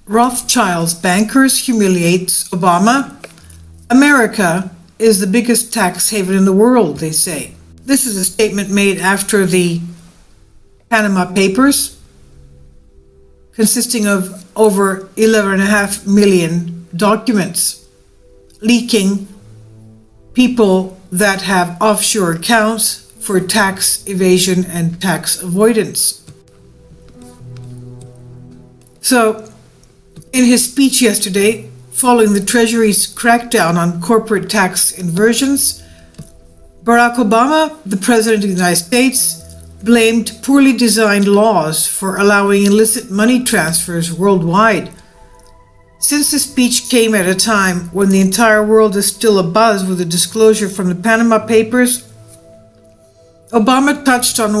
Rothschild's bankers humiliates Obama. America is the biggest tax haven in the world, they say. This is a statement made after the Panama Papers, consisting of over 11.5 million documents, leaking people that have offshore accounts for tax evasion and tax avoidance. So, in his speech yesterday, following the Treasury's crackdown on corporate tax inversions, Barack Obama, the President of the United States, blamed poorly designed laws for allowing illicit money transfers worldwide. Since the speech came at a time when the entire world is still abuzz with the disclosure from the Panama Papers, Obama touched on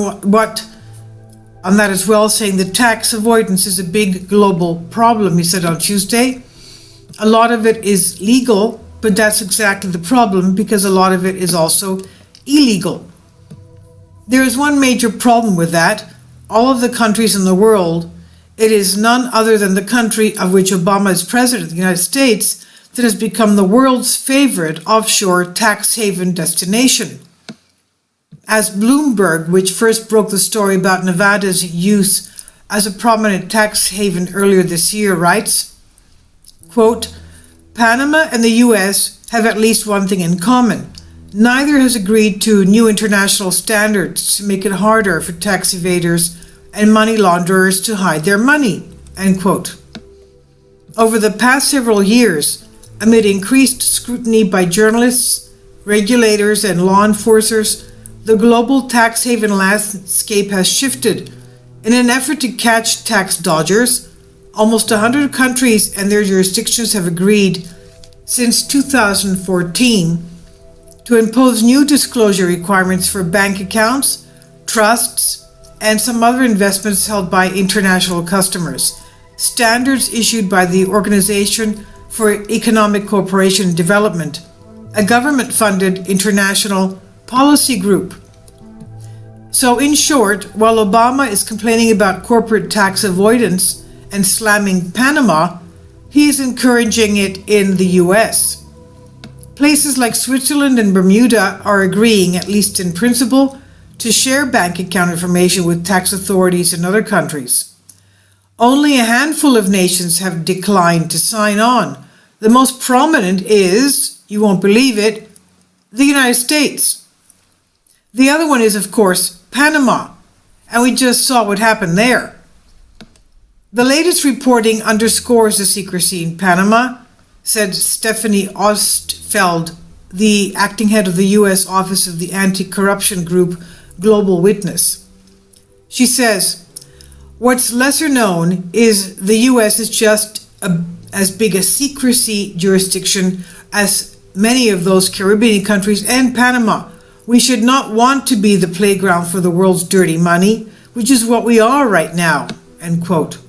that as well, saying that tax avoidance is a big global problem. He said on Tuesday, a lot of it is legal, but that's exactly the problem because a lot of it is also illegal. There is one major problem with that. All of the countries in the world, it is none other than the country of which Obama is president of the United States that has become the world's favorite offshore tax haven destination. As Bloomberg, which first broke the story about Nevada's use as a prominent tax haven earlier this year, writes, quote, Panama and the U.S. have at least one thing in common. Neither has agreed to new international standards to make it harder for tax evaders and money launderers to hide their money, end quote. Over the past several years, amid increased scrutiny by journalists, regulators, and law enforcers, the global tax haven landscape has shifted. In an effort to catch tax dodgers, almost 100 countries and their jurisdictions have agreed since 2014 to impose new disclosure requirements for bank accounts, trusts, and some other investments held by international customers, standards issued by the Organization for Economic Cooperation and Development, a government-funded international policy group. So in short, while Obama is complaining about corporate tax avoidance and slamming Panama, he is encouraging it in the US. Places like Switzerland and Bermuda are agreeing, at least in principle, to share bank account information with tax authorities in other countries. Only a handful of nations have declined to sign on. The most prominent is, you won't believe it, the United States. The other one is, of course, Panama, and we just saw what happened there. The latest reporting underscores the secrecy in Panama, said Stephanie Ostfeld, the acting head of the U.S. Office of the Anti-Corruption Group Global Witness. She says, what's lesser known is the U.S. is just as big a secrecy jurisdiction as many of those Caribbean countries and Panama. We should not want to be the playground for the world's dirty money, which is what we are right now, end quote.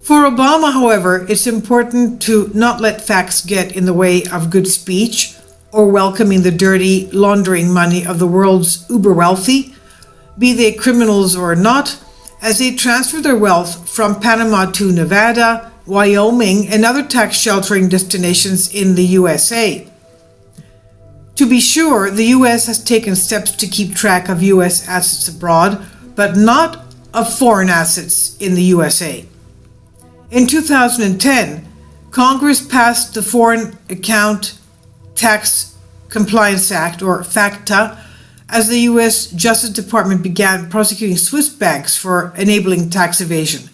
For Obama, however, it's important to not let facts get in the way of good speech or welcoming the dirty laundering money of the world's uber wealthy, be they criminals or not, as they transfer their wealth from Panama to Nevada, Wyoming, and other tax sheltering destinations in the USA. To be sure, the U.S. has taken steps to keep track of U.S. assets abroad, but not of foreign assets in the USA. In 2010, Congress passed the Foreign Account Tax Compliance Act, or FACTA, as the U.S. Justice Department began prosecuting Swiss banks for enabling tax evasion.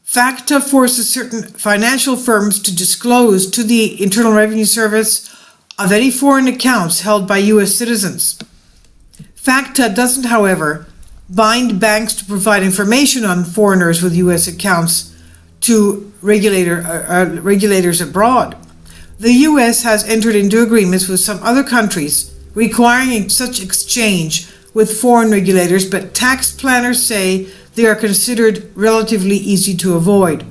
FACTA forces certain financial firms to disclose to the Internal Revenue Service of any foreign accounts held by U.S. citizens. FACTA doesn't, however, bind banks to provide information on foreigners with U.S. accounts to regulators abroad. The U.S. has entered into agreements with some other countries requiring such exchange with foreign regulators, but tax planners say they are considered relatively easy to avoid.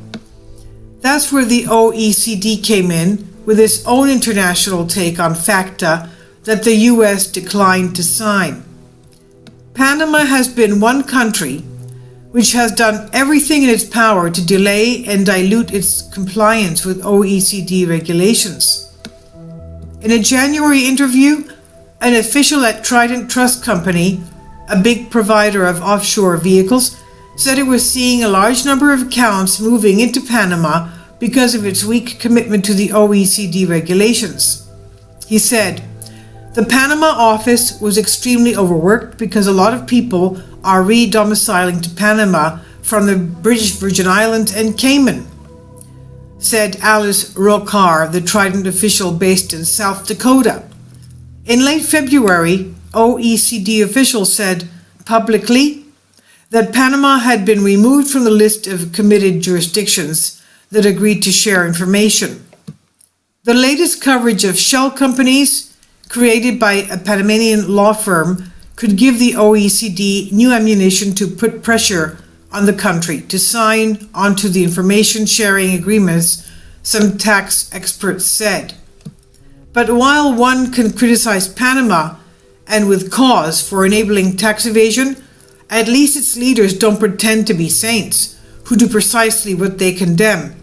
That's where the OECD came in with its own international take on FACTA that the U.S. declined to sign. Panama has been one country which has done everything in its power to delay and dilute its compliance with OECD regulations. In a January interview, an official at Trident Trust Company, a big provider of offshore vehicles, said it was seeing a large number of accounts moving into Panama because of its weak commitment to the OECD regulations. He said, "The Panama office was extremely overworked because a lot of people are re-domiciling to Panama from the British Virgin Islands and Cayman," said Alice Rokar, the Trident official based in South Dakota. In late February, OECD officials said publicly that Panama had been removed from the list of committed jurisdictions that agreed to share information. The latest coverage of shell companies created by a Panamanian law firm could give the OECD new ammunition to put pressure on the country to sign onto the information sharing agreements, some tax experts said. But while one can criticize Panama, and with cause, for enabling tax evasion, at least its leaders don't pretend to be saints who do precisely what they condemn.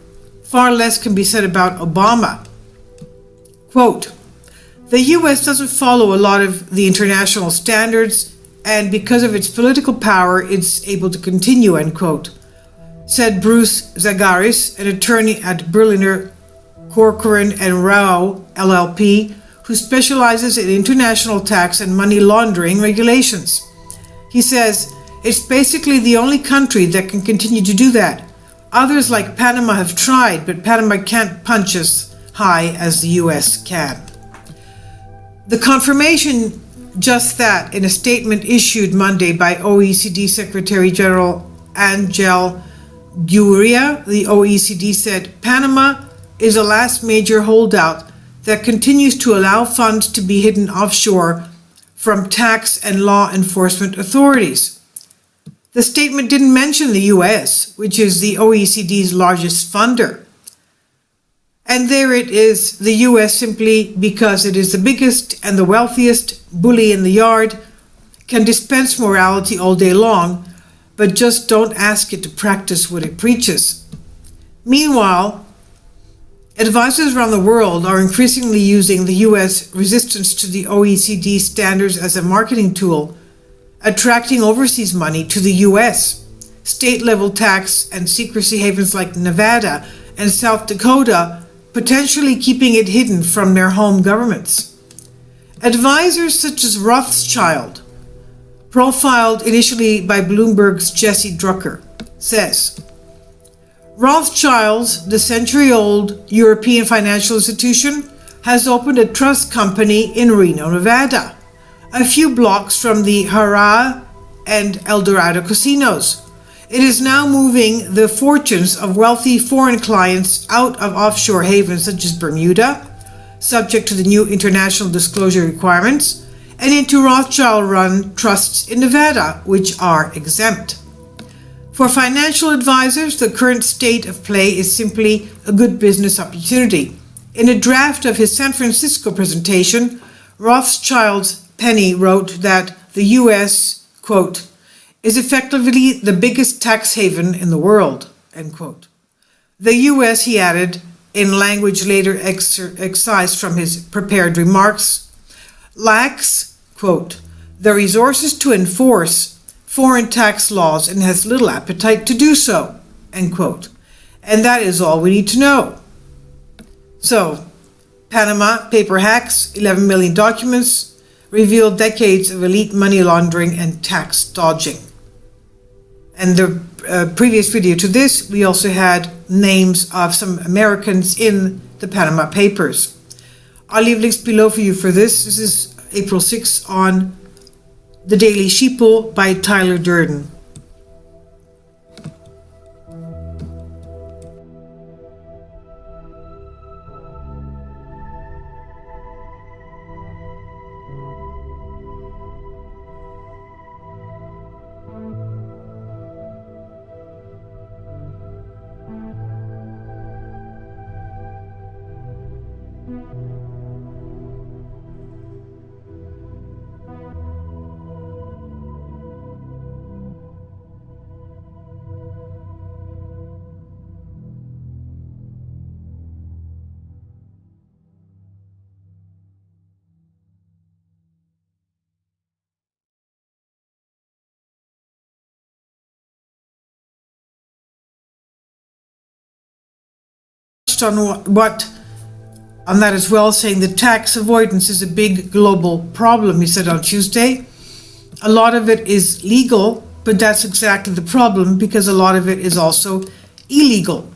Far less can be said about Obama. Quote, "The US doesn't follow a lot of the international standards, and because of its political power, it's able to continue," end quote, said Bruce Zagaris, an attorney at Berliner Corcoran and Rao LLP, who specializes in international tax and money laundering regulations. He says, "It's basically the only country that can continue to do that. Others like Panama have tried, but Panama can't punch as high as the US can." The confirmation just that in a statement issued Monday by OECD Secretary General Angel Gurria, the OECD said Panama is the last major holdout that continues to allow funds to be hidden offshore from tax and law enforcement authorities. The statement didn't mention the US, which is the OECD's largest funder. And there it is, the US, simply because it is the biggest and the wealthiest bully in the yard, can dispense morality all day long, but just don't ask it to practice what it preaches. Meanwhile, advisors around the world are increasingly using the US resistance to the OECD standards as a marketing tool, attracting overseas money to the US. State-level tax and secrecy havens like Nevada and South Dakota potentially keeping it hidden from their home governments. Advisors such as Rothschild, profiled initially by Bloomberg's Jesse Drucker, says, Rothschild's, the century-old European financial institution, has opened a trust company in Reno, Nevada, a few blocks from the Hara and El Dorado casinos. It is now moving the fortunes of wealthy foreign clients out of offshore havens such as Bermuda, subject to the new international disclosure requirements, and into Rothschild-run trusts in Nevada, which are exempt. For financial advisors, the current state of play is simply a good business opportunity. In a draft of his San Francisco presentation, Rothschild's Penny wrote that the U.S., quote, is effectively the biggest tax haven in the world, end quote. The U.S., he added, in language later excised from his prepared remarks, lacks, quote, the resources to enforce foreign tax laws and has little appetite to do so, end quote. And that is all we need to know. So, Panama paper hacks, 11 million documents, revealed decades of elite money laundering and tax dodging. And the previous video to this, we also had names of some Americans in the Panama Papers. I'll leave links below for you for this. This is April 6th on The Daily Sheeple by Tyler Durden. on on that as well, saying that tax avoidance is a big global problem, he said on Tuesday. A lot of it is legal, but that's exactly the problem, because a lot of it is also illegal.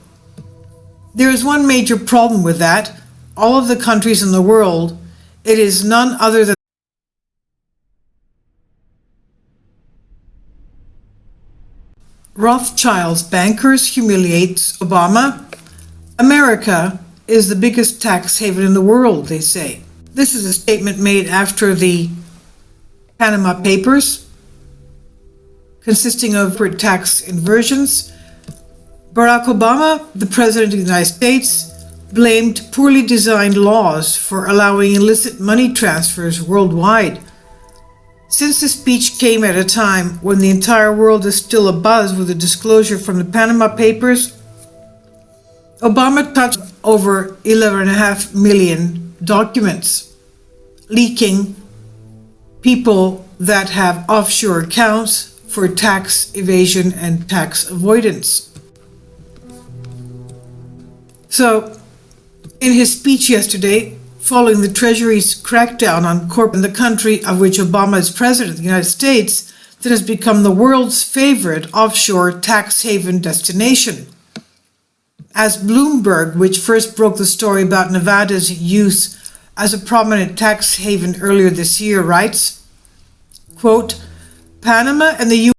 There is one major problem with that. All of the countries in the world, it is none other than Rothschild's bankers humiliates Obama. America is the biggest tax haven in the world, they say. This is a statement made after the Panama Papers, consisting of tax inversions. Barack Obama, the President of the United States, blamed poorly designed laws for allowing illicit money transfers worldwide. Since the speech came at a time when the entire world is still abuzz with the disclosure from the Panama Papers, Obama touched over 11.5 million documents, leaking people that have offshore accounts for tax evasion and tax avoidance. So, in his speech yesterday, following the Treasury's crackdown on corporate in the country of which Obama is president of the United States, that has become the world's favorite offshore tax haven destination. As Bloomberg, which first broke the story about Nevada's use as a prominent tax haven earlier this year, writes, quote, Panama and the